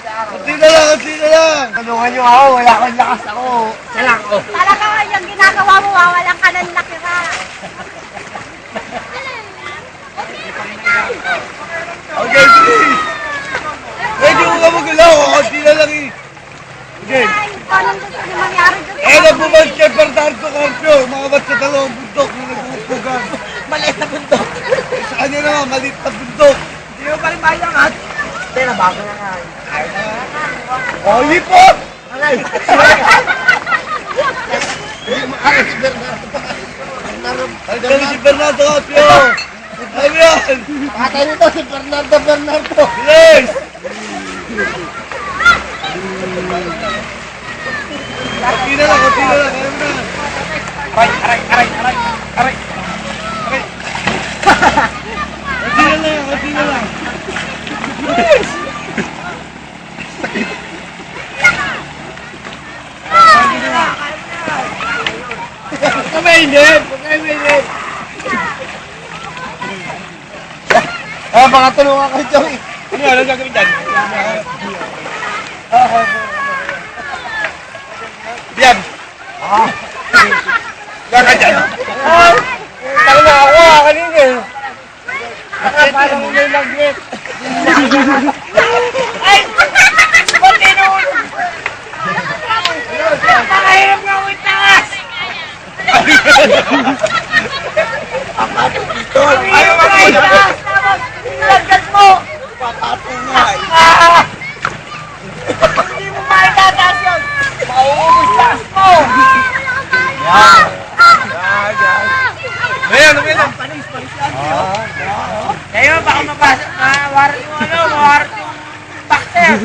Kunti na lang, kunti na lang. Tulungan nyo ako, wala akong lakas ako. Isa lang ako. Talaga yung ginagawa mo, wawalan ka ng nakira. Okay, please. Pwede mo ka magulaw, kunti na lang eh. Okay. Anong gusto niyo mangyari dyan? Eh, nagbubad kay Bernardo Carpio, mga bat sa dalawang bundok na nag-uupugan. Maliit na bundok. Sa kanya naman, maliit na bundok. Hindi mo pa rin mayangat. Hindi, nabago na nga. Oh, lipot! Alay. Ay, si Bernardo Carpio! Ano yan? Patay nito si Bernardo. Bilis! Kunti na lang, kunti na lang. Kaya mo na. Aray. Kunti na lang, kunti na lang. Huwag ka mainit! Huwag ka mainit! Ah, baka tulungan ka ito eh. Ano gagawin dyan? Biyan! Gaka dyan! Tayo na ako kanina eh. Parang may magnet. Ay! Continue! Nakahirap nga ako itaas! Ayaw Nakahirap nga itaas! Tapos, nilagkat mo! Papatong nga eh! Hindi mo maitataas yun! Mauubos taas mo! Yan! Ayan, ayan! Panis yan. Kayo, baka mawarat yung boxer.